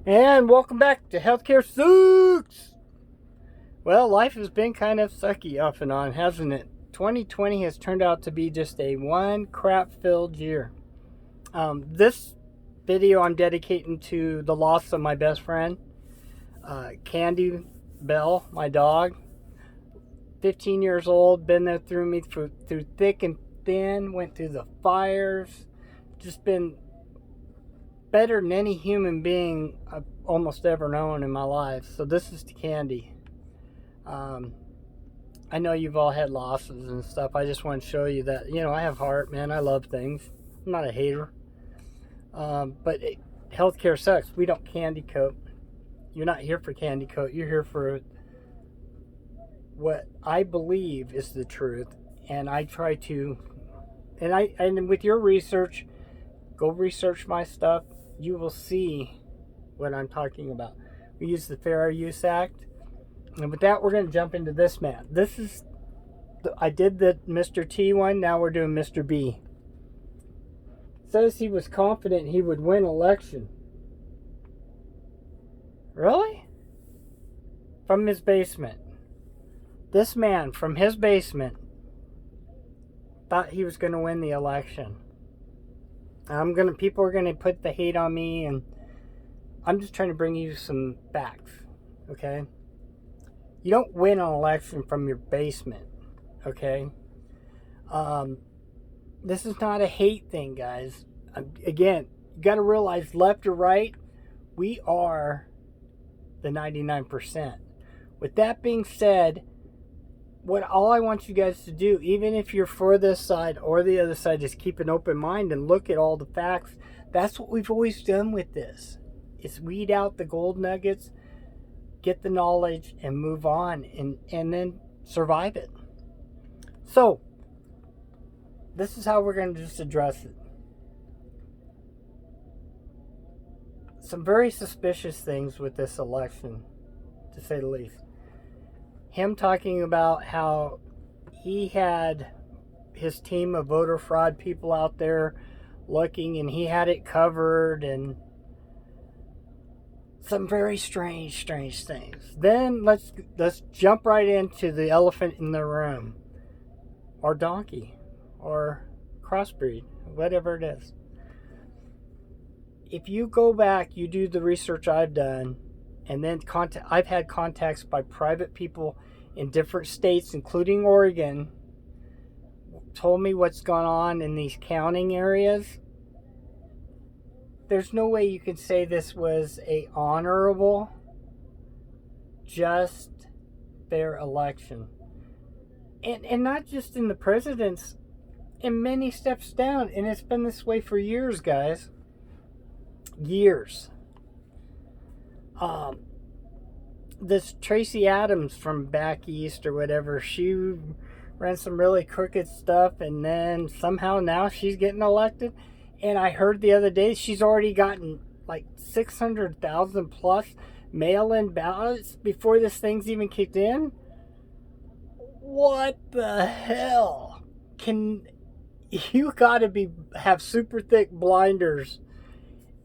And welcome back to Healthcare Sucks! Well, life has been kind of sucky off and on, hasn't it? 2020 has turned out to be just a one crap-filled year. This video I'm dedicating to the loss of my best friend, Candy Bell, my dog. 15 years old, been there through thick and thin, went through the fires, just been better than any human being I've almost ever known in my life. So this is to Candy. I know you've all had losses and stuff. I just want to show you that, I have heart, man. I love things. I'm not a hater. Healthcare sucks. We don't candy coat. You're not here for candy coat. You're here for what I believe is the truth. And I try to, and with your research, go research my stuff. You will see what I'm talking about. We use the Fair Use Act. And with that, we're going to jump into this man. I did the Mr. T one. Now we're doing Mr. B. Says he was confident he would win election. Really? From his basement. This man from his basement thought he was going to win the election. People are going to put the hate on me, and I'm just trying to bring you some facts, okay? You don't win an election from your basement, okay? This is not a hate thing, guys. Again, you got to realize left or right, we are the 99%. With that being said, all I want you guys to do, even if you're for this side or the other side, is keep an open mind and look at all the facts. That's what we've always done with this. Is weed out the gold nuggets, get the knowledge, and move on, and then survive it. So, this is how we're going to just address it. Some very suspicious things with this election, to say the least. Him talking about how he had his team of voter fraud people out there looking, and he had it covered, and some very strange things. Then let's jump right into the elephant in the room, or donkey, or crossbreed, whatever it is. If you go back, you do the research I've done, and then I've had contacts by private people in different states, including Oregon, told me what's gone on in these counting areas. There's no way you can say this was a honorable, just, fair election. And not just in the president's, in many steps down. And it's been this way for years, guys. Years. This Tracy Adams from back east or whatever, she ran some really crooked stuff, and then somehow now she's getting elected. And I heard the other day she's already gotten like 600,000 plus mail-in ballots before this thing's even kicked in. What the hell? You gotta have super thick blinders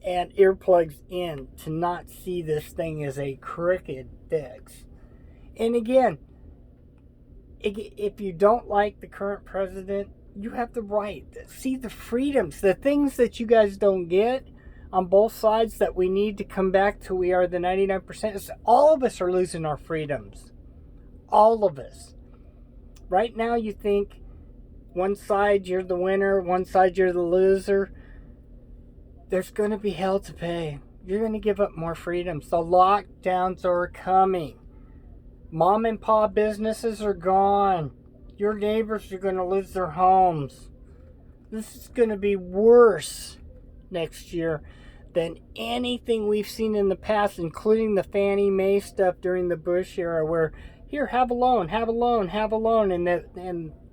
and earplugs in to not see this thing as a crooked fix. And again, if you don't like the current president, you have the right to see the freedoms, the things that you guys don't get on both sides that we need to come back to. We are the 99%. All of us are losing our freedoms. All of us. Right now you think one side you're the winner, one side you're the loser. There's going to be hell to pay. You're going to give up more freedoms. The lockdowns are coming. Mom and pop businesses are gone. Your neighbors are going to lose their homes. This is going to be worse next year than anything we've seen in the past, including the Fannie Mae stuff during the Bush era, where, here, have a loan, and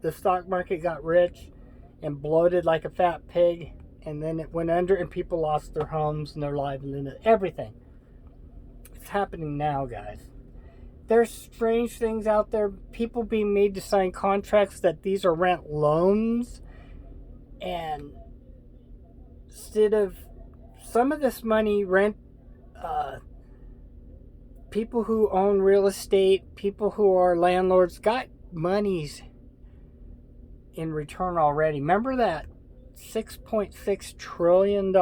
the stock market got rich and bloated like a fat pig, and then it went under, and people lost their homes and their livelihood, everything. It's happening now, guys. There's strange things out there. People being made to sign contracts that these are rent loans. And instead of some of this money, rent uh, people who own real estate, people who are landlords, got monies in return already. Remember that $6.6 trillion?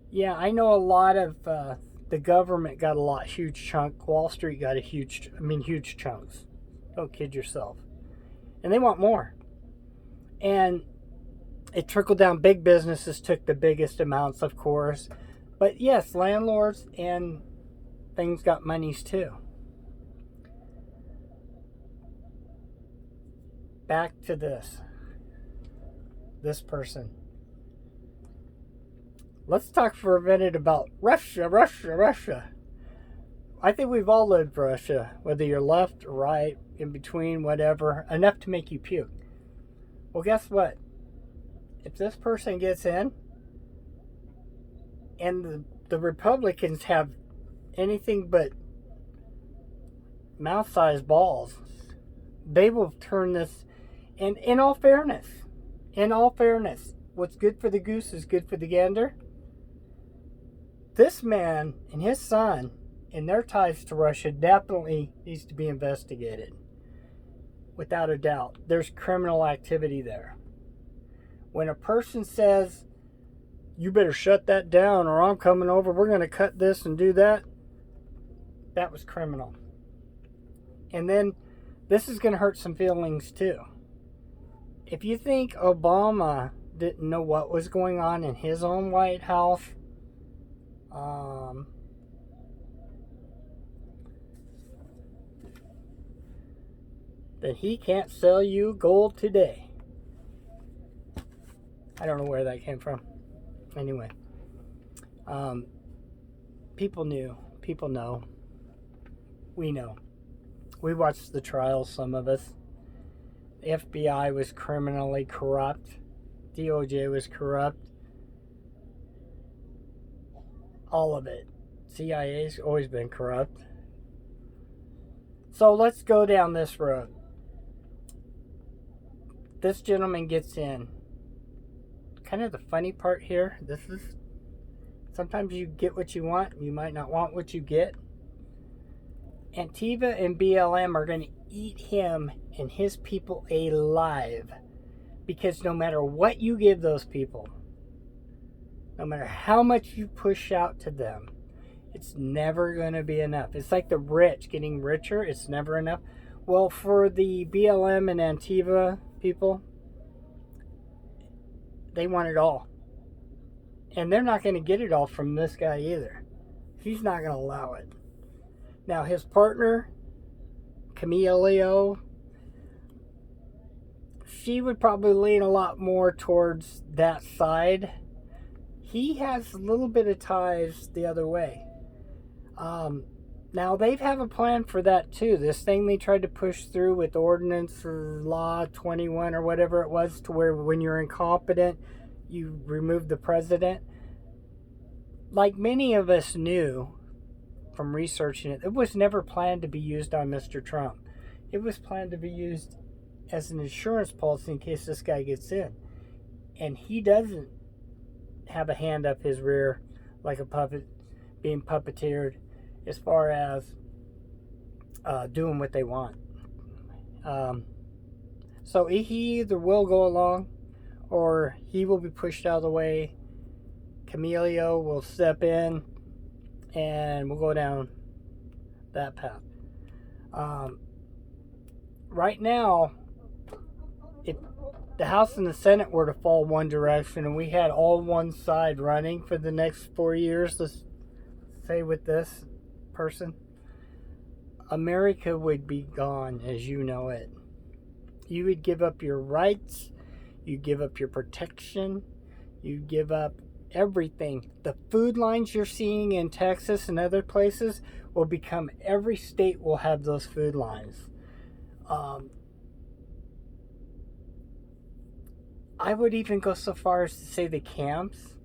Yeah, I know a lot of the government got a huge chunk. Wall Street got huge chunks. Don't kid yourself. And they want more. And it trickled down. Big businesses took the biggest amounts, of course. But yes, landlords and things got monies too. Back to this person. Let's talk for a minute about Russia. I think we've all lived Russia, whether you're left or right, in between, whatever, enough to make you puke. Well, guess what? If this person gets in and the Republicans have anything but mouth-sized balls, they will turn this. And in all fairness, what's good for the goose is good for the gander. This man and his son and their ties to Russia definitely needs to be investigated. Without a doubt. There's criminal activity there. When a person says, you better shut that down or I'm coming over, we're going to cut this and do that, that was criminal. And then this is going to hurt some feelings too. If you think Obama didn't know what was going on in his own White House, then he can't sell you gold today. I don't know where that came from. Anyway, people knew. People know. We know. We watched the trials, some of us. The FBI was criminally corrupt. DOJ was corrupt. All of it. CIA's always been corrupt. So let's go down this road. This gentleman gets in. Kind of the funny part here, this is sometimes you get what you want, you might not want what you get. Antifa and BLM are going to eat him and his people alive, because no matter what you give those people, no matter how much you push out to them, it's never going to be enough. It's like the rich getting richer, it's never enough. Well, for the BLM and Antifa people, they want it all. And they're not going to get it all from this guy either. He's not going to allow it. Now, his partner, Camilo, she would probably lean a lot more towards that side. He has a little bit of ties the other way. Now, they have a plan for that too. This thing they tried to push through with Ordinance or Law 21 or whatever it was, to where when you're incompetent, you remove the president. Like many of us knew from researching it, it was never planned to be used on Mr. Trump. It was planned to be used as an insurance policy in case this guy gets in. And he doesn't have a hand up his rear like a puppet being puppeteered as far as doing what they want. So he either will go along or he will be pushed out of the way. Camilo will step in and we'll go down that path. Right now, if the House and the Senate were to fall one direction and we had all one side running for the next 4 years, let's say with this person, America would be gone as you know it. You would give up your rights, you give up your protection, you give up everything. The food lines you're seeing in Texas and other places will become, every state will have those food lines. I would even go so far as to say the camps,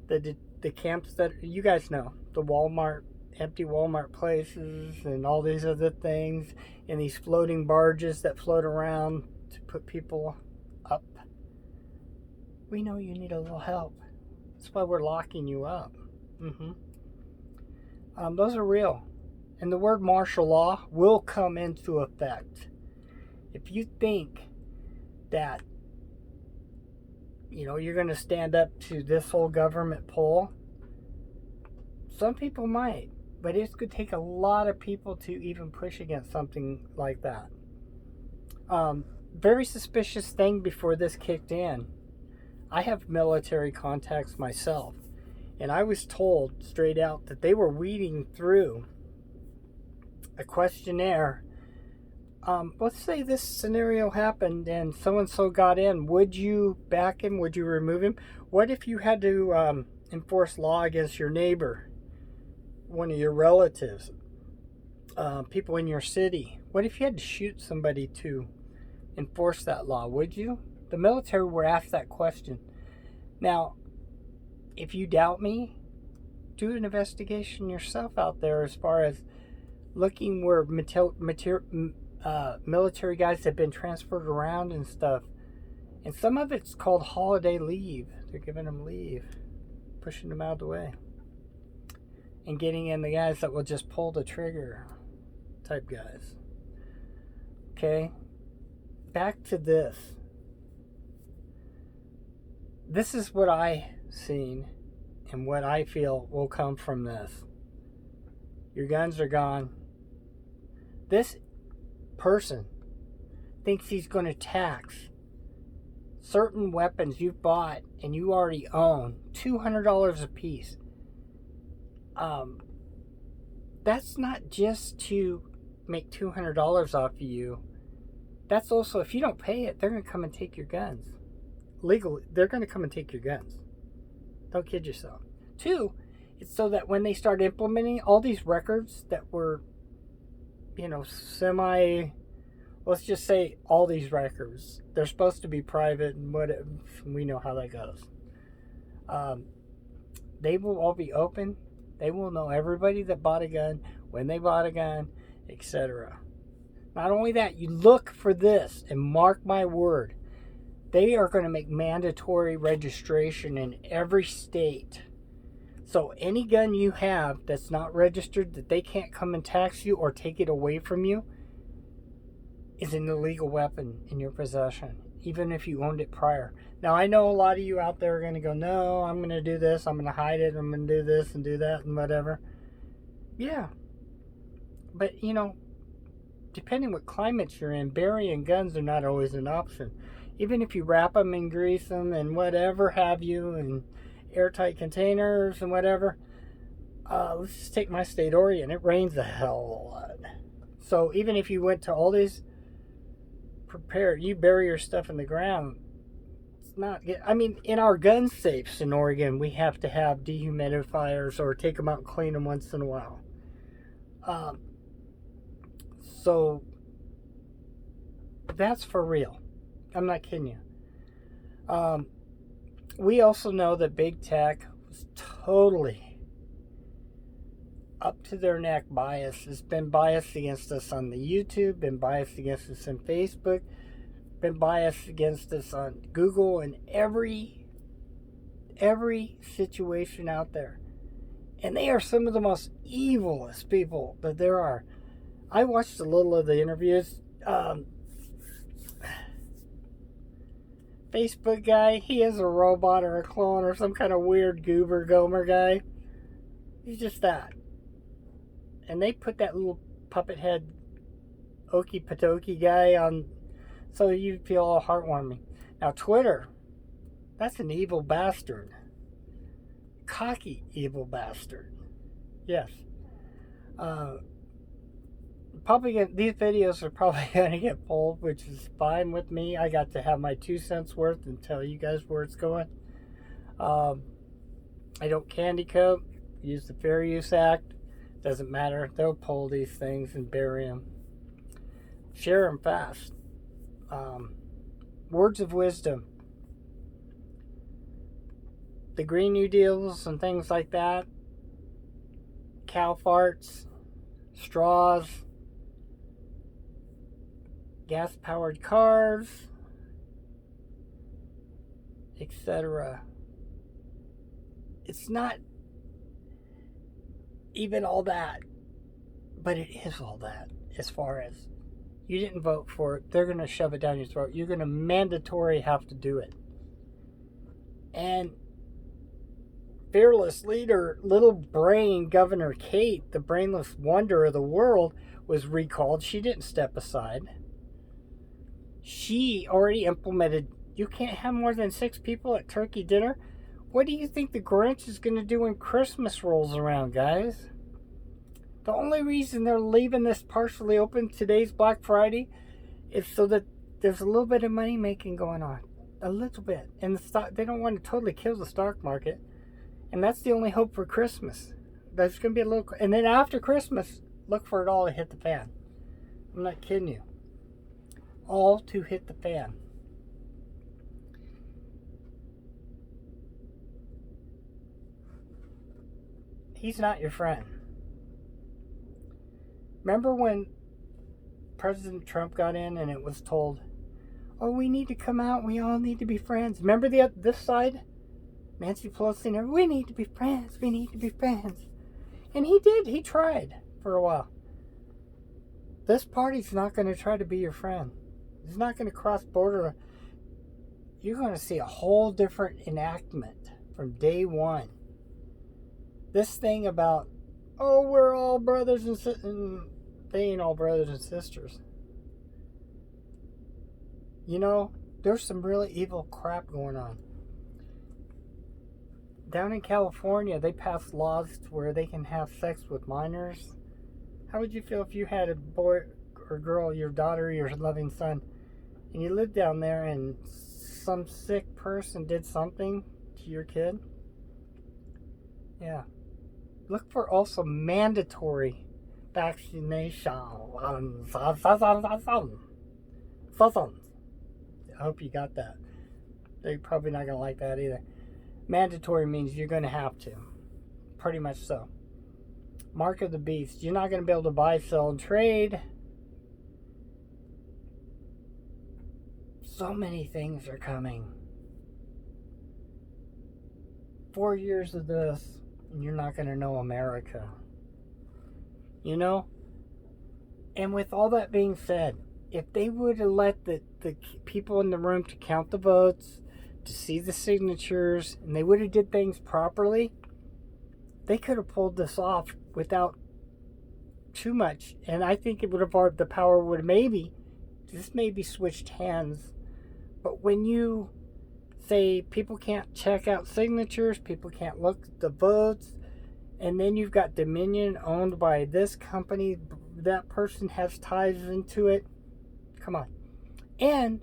the camps that you guys know, the Walmart, empty Walmart places and all these other things, and these floating barges that float around to put people up. We know you need a little help. That's why we're locking you up. Those are real. And the word martial law will come into effect. If you think that, you're going to stand up to this whole government pull, some people might. But it's going to take a lot of people to even push against something like that. Very suspicious thing before this kicked in. I have military contacts myself. And I was told straight out that they were weeding through a questionnaire. Let's say this scenario happened and so-and-so got in. Would you back him? Would you remove him? What if you had to enforce law against your neighbor, one of your relatives, people in your city? What if you had to shoot somebody to enforce that law? Would you? The military were asked that question. Now, if you doubt me, do an investigation yourself out there as far as looking where military guys have been transferred around and stuff. And some of it's called holiday leave. They're giving them leave, pushing them out of the way, and getting in the guys that will just pull the trigger type guys. Okay, back to this. This is what I seen and what I feel will come from this. Your guns are gone. This person thinks he's going to tax certain weapons you've bought and you already own $200 a piece. That's not just to make $200 off of you. That's also, if you don't pay it, they're going to come and take your guns. Legally, they're going to come and take your guns. Don't kid yourself. 2, it's so that when they start implementing all these records that were, let's just say all these records, they're supposed to be private, and we know how that goes. They will all be open. They will know everybody that bought a gun, when they bought a gun, etc. Not only that, you look for this, and mark my word, they are going to make mandatory registration in every state. So any gun you have that's not registered, that they can't come and tax you or take it away from you, is an illegal weapon in your possession, even if you owned it prior. Now, I know a lot of you out there are going to go, no, I'm going to do this, I'm going to hide it, I'm going to do this and do that and whatever. Yeah. But, depending what climate you're in, burying guns are not always an option. Even if you wrap them and grease them and whatever have you, and airtight containers and whatever. Let's just take my state, Oregon. It rains a hell of a lot. So even if you went to all these prepared, you bury your stuff in the ground. It's not. In our gun safes in Oregon, we have to have dehumidifiers or take them out and clean them once in a while. So that's for real. I'm not kidding you. We also know that big tech was totally up to their neck biased. It's been biased against us on the YouTube, been biased against us on Facebook, been biased against us on Google, and every situation out there. And they are some of the most evilest people that there are. I watched a little of the interviews. Facebook guy, he is a robot or a clone or some kind of weird goober gomer guy. He's just that. And they put that little puppet head Okie Patoki guy on so you feel all heartwarming. Now Twitter, that's an evil bastard. Cocky evil bastard. Yes. These videos are probably going to get pulled, which is fine with me. I got to have my 2 cents worth and tell you guys where it's going. I don't candy coat. Use the Fair Use Act. Doesn't matter. They'll pull these things and bury them. Share them fast. Words of wisdom. The Green New Deals and things like that. Cow farts. Straws. Gas-powered cars, etc. It's not even all that. But it is all that as far as you didn't vote for it. They're going to shove it down your throat. You're going to mandatory have to do it. And fearless leader, little brain Governor Kate, the brainless wonder of the world, was recalled. She didn't step aside. She already implemented, you can't have more than 6 people at turkey dinner. What do you think the Grinch is going to do when Christmas rolls around, guys? The only reason they're leaving this partially open, today's Black Friday, is so that there's a little bit of money making going on. A little bit. And the stock, they don't want to totally kill the stock market. And that's the only hope for Christmas. There's going to be a little... And then after Christmas, look for it all to hit the fan. I'm not kidding you. All to hit the fan. He's not your friend. Remember when President Trump got in and it was told, oh, we need to come out, we all need to be friends. Remember this side? Nancy Pelosi, and we need to be friends, we need to be friends. And he did, he tried for a while. This party's not going to try to be your friend. It's not going to cross border. You're going to see a whole different enactment from day one. This thing about, oh, we're all brothers and sisters. They ain't all brothers and sisters. You know, there's some really evil crap going on. Down in California, they passed laws where they can have sex with minors. How would you feel if you had a boy or girl, your daughter, your loving son, and you lived down there and some sick person did something to your kid? Yeah. Look for also mandatory vaccination. I hope you got that. They're probably not going to like that either. Mandatory means you're going to have to. Pretty much so. Mark of the beast. You're not going to be able to buy, sell, and trade. So many things are coming. 4 years of this, and you're not going to know America. You know? And with all that being said, if they would have let the people in the room to count the votes, to see the signatures, and they would have did things properly, they could have pulled this off without too much. And I think it would have, the power would maybe switched hands. But when you say people can't check out signatures, people can't look at the votes, and then you've got Dominion owned by this company, that person has ties into it. Come on. And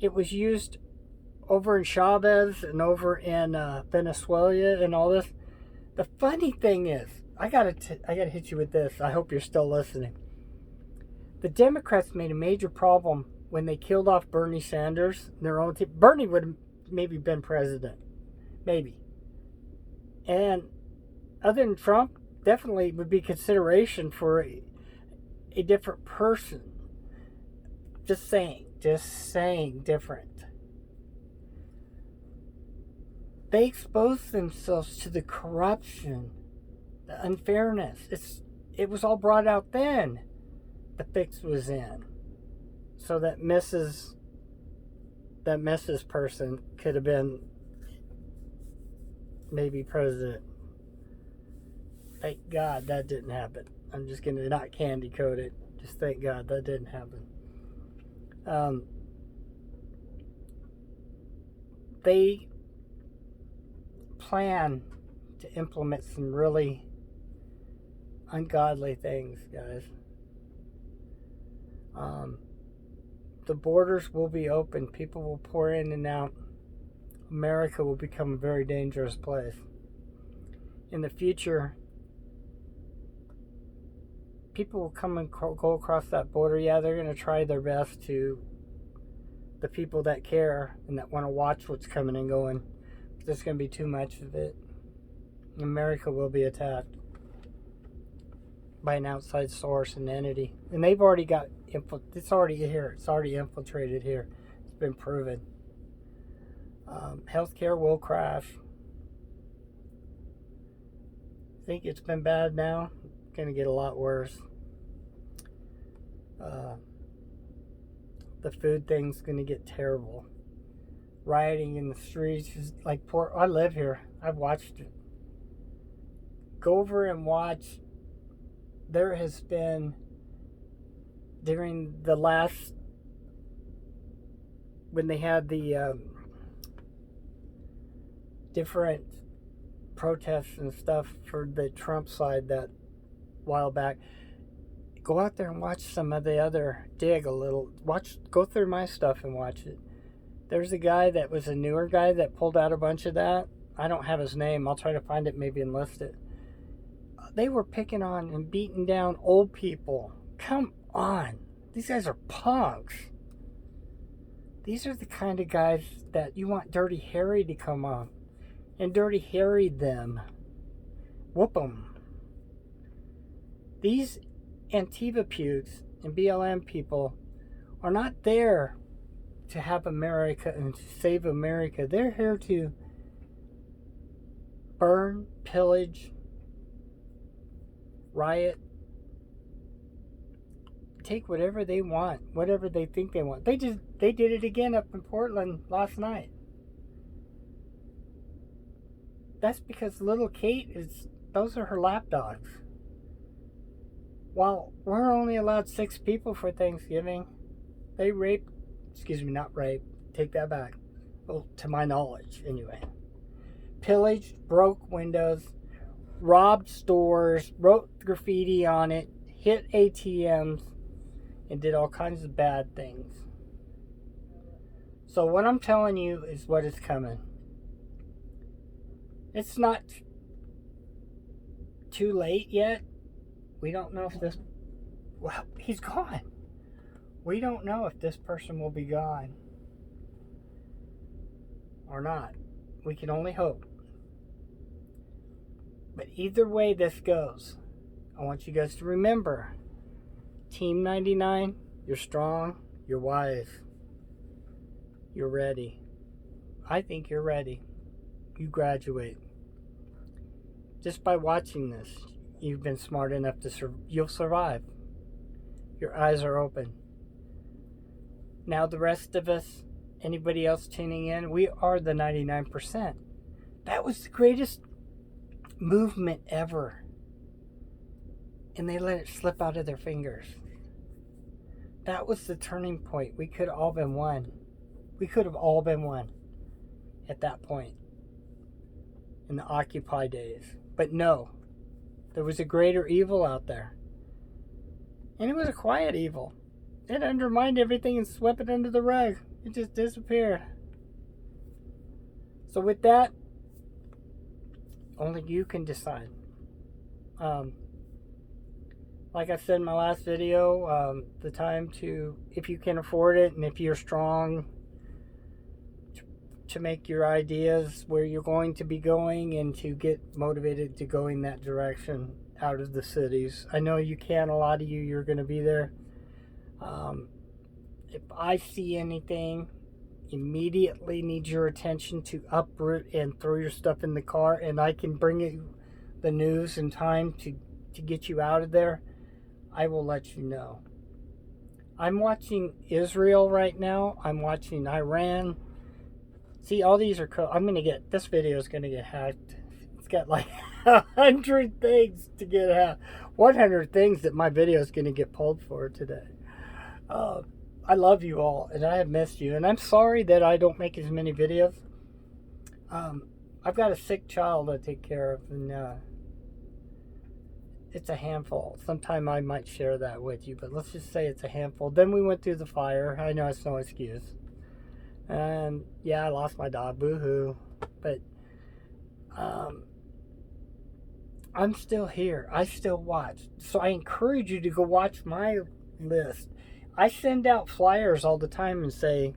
it was used over in Chavez and over in Venezuela and all this. The funny thing is, I gotta hit you with this. I hope you're still listening. The Democrats made a major problem when they killed off Bernie Sanders, their own team. Bernie would have maybe been president. Maybe. And other than Trump, definitely would be consideration for a different person. Just saying different. They exposed themselves to the corruption, the unfairness. It was all brought out then. The fix was in. So that Mrs. person could have been maybe president. Thank God that didn't happen. I'm just going to not candy coat it. Just thank God that didn't happen. They plan to implement some really ungodly things, guys. The borders will be open. People will pour in and out. America will become a very dangerous place. In the future, people will come and go across that border. Yeah, they're going to try their best to, the people that care and that want to watch what's coming and going. But there's going to be too much of it. America will be attacked by an outside source and entity. And they've already got, it's already here. It's already infiltrated here. It's been proven. Healthcare will crash. think it's been bad now. Gonna get a lot worse. The food thing's gonna get terrible. Rioting in the streets is like poor. I live here. I've watched it. Go over and watch. There has been, during the last, when they had the different protests and stuff for the Trump side that while back, go out there and watch some of the other, dig a little, go through my stuff and watch it. There's a guy that was a newer guy that pulled out a bunch of that. I don't have his name. I'll try to find it, maybe enlist it. They were picking on and beating down old people. Come on. These guys are punks. These are the kind of guys that you want Dirty Harry to come on and Dirty Harry them. Whoop them. These Antifa pukes and BLM people are not there to have America and to save America. They're here to burn, pillage, riot, take whatever they want, whatever they think they want. They did it again up in Portland last night. That's because little Kate those are her lapdogs. While we're only allowed 6 people for Thanksgiving, they not rape, take that back. Well, to my knowledge, anyway. Pillaged, broke windows, robbed stores, wrote graffiti on it, hit ATMs, and did all kinds of bad things. So what I'm telling you is what is coming. It's not too late yet. We don't know if he's gone. We don't know if this person will be gone or not. We can only hope. But either way this goes, I want you guys to remember, Team 99, you're strong, you're wise, you're ready. I think you're ready. You graduate. Just by watching this, you've been smart enough to you'll survive. Your eyes are open. Now the rest of us, anybody else tuning in, we are the 99%. That was the greatest movement ever. And they let it slip out of their fingers. That was the turning point. We could have all been one. We could have all been one at that point in the Occupy days. But no, there was a greater evil out there. And it was a quiet evil. It undermined everything and swept it under the rug. It just disappeared. So with that, only you can decide. Like I said in my last video, the time to, if you can afford it and if you're strong, to make your ideas where you're going to be going and to get motivated to go in that direction out of the cities. I know you can, a lot of you're going to be there. If I see anything, immediately need your attention to uproot and throw your stuff in the car, and I can bring you the news in time to get you out of there, I will let you know. I'm watching Israel right now. I'm watching Iran. See, all these are this video is going to get hacked. It's got like 100 things to get hacked. 100 things that my video is going to get pulled for today. I love you all, and I have missed you. And I'm sorry that I don't make as many videos. I've got a sick child to take care of, and it's a handful. Sometime I might share that with you, but let's just say it's a handful. Then we went through the fire. I know it's no excuse. And yeah, I lost my dog, boo-hoo. But I'm still here. I still watch. So I encourage you to go watch my list. I send out flyers all the time and say,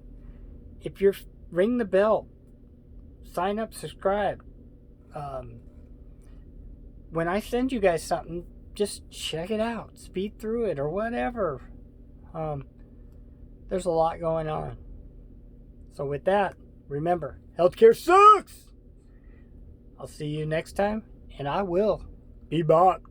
if you're, ring the bell, sign up, subscribe. When I send you guys something, just check it out, speed through it or whatever. There's a lot going on. So with that, remember, healthcare sucks. I'll see you next time, and I will He bought